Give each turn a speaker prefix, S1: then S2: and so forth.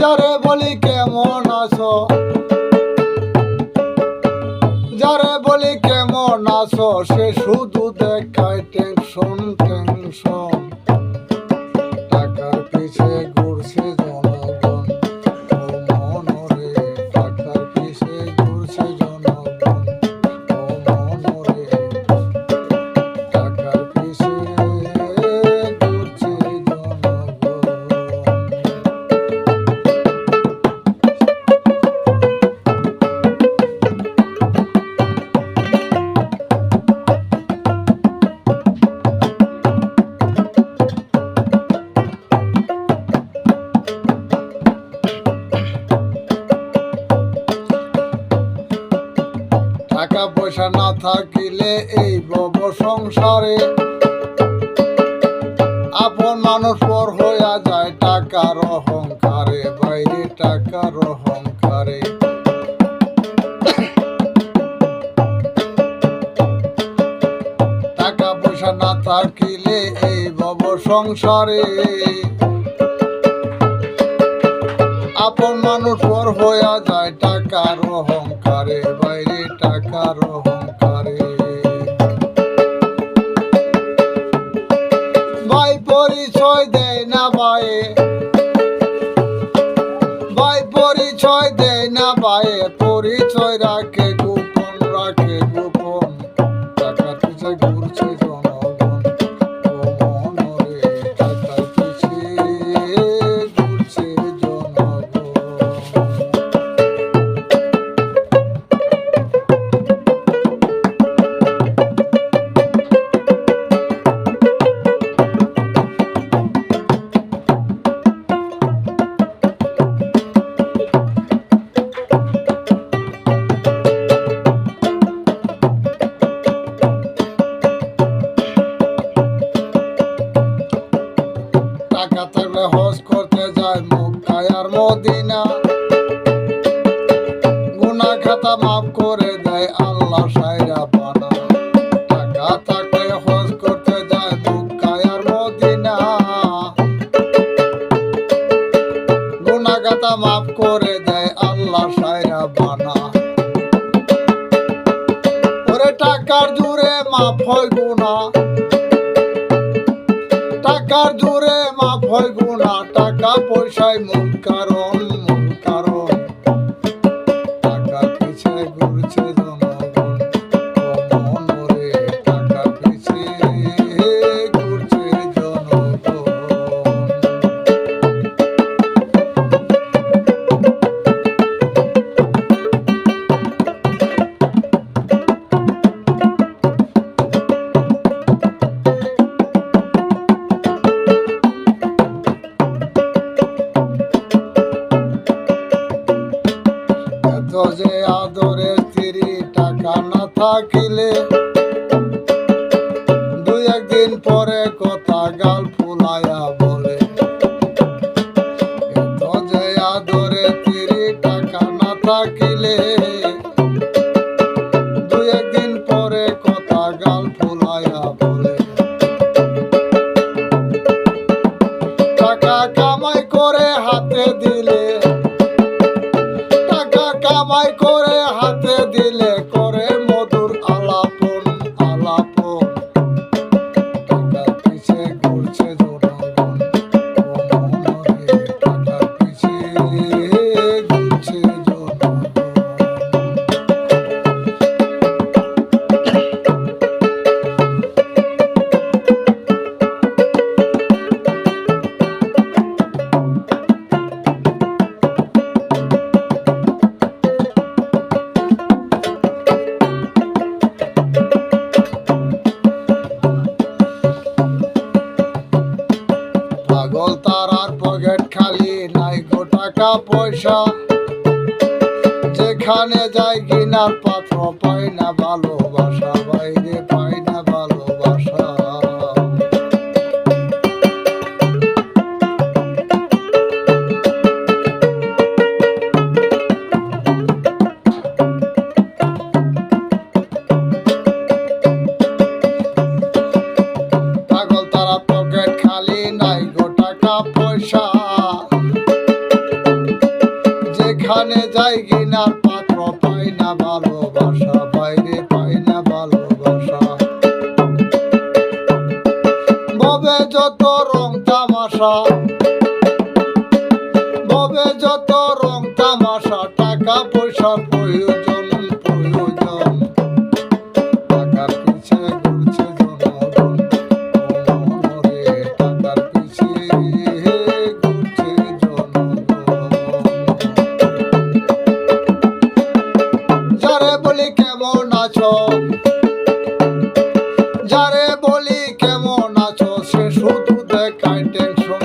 S1: যারে বলি কেমন আছো, যারে বলি কেমন আছো, সে শুধু দেখায় টেনশন টেনশন। টাকার পিছে ঘুরছে জনগণ, ও মনরে টাকার পিছে ঘুরছে জনগণ, ও মনরে টাকার পিছে ঘুরছে জনগণ। টাকা পয়সা না থাকিলে এই ভব সংসারে আপন মানুষ পর হইয়া যায় টাকার অহংকারে, বাইরে টাকার অহংকারে। টাকা পয়সা না থাকিলে এই ভব সংসারে আপন মানুষ পর হইয়া যায় টাকার অহংকারে, বাইরে টাকার অহংকারে। ভাই পরিচয় দেয় না ভাইয়ে, ভাই পরিচয় দেয় না ভাইয়ে, পরিচয় রাখে গোপন, রাখে গোপন। টাকার পিছে ঘুরছে জনগণ, ও মনরে টাকার পিছে ঘুরছে জনগণ। টাকা থাকলে হজ করতে যায় মক্কায় আর মদিনা, গুনাহ খাতা মাফ করে দেয় আল্লাহ সাইরা বানা। টাকা থাকলে হজ করতে যায় মক্কায় আর মদিনা, গুনাহ খাতা মাফ করে দেয় আল্লাহ সাইরা বানা। ওরে টাকার জোরে মাফ হয় গুনাহ, টাকার জোরে মাফ হয় গুনাহ, টাকা পয়সায় মূল কারণ, মূল কারণ। টাকার পিছে ঘুরছে জনগণ, ও মনরে টাকার পিছে ঘুরছে জনগণ। এত যে আদরের স্ত্রী টাকা না থাকিলে দুই একদিন পরে কথা গাল ফুলাইয়া বলে। এত যে আদরের স্ত্রী টাকা না থাকিলে দুই একদিন পরে কথা গাল ফুলাইয়া বলে। টাকা কামাই করে হাতে দিলে, টাকা কামাই করে হাতে দিলে করে মধুর আলাপন, আলাপন। টাকার পিছে ঘুরছে জনগণ, ও মনরে টাকার পিছে ঘুরছে জনগণ। পাগল তারার পকেট খালি, নাই গো টাকা পয়সা। যেখানে যাই কিনার পাত্র পাই না ভালোবাসা, বাইরে পাই না ভালোবাসা। পাগল তারা পকেট খালি, নাই গো পয়সা যেখানে যাই গিনার পাত্র পাই না ভালোবাসা বাইরে পাই না ভালোবাসা ভবে যত রং তামাশা ভবে যত রং তামাশা টাকা পয়সার প্রয়োজন প্রয়োজন টাকার পিছে ঘুরছে জনগণ মনরে টাকার পিছে ঘুরছে জনগণ যারে বলি কেমন আছো যারে বলি কেমন আছো সে শুধু দেখায় টেনশন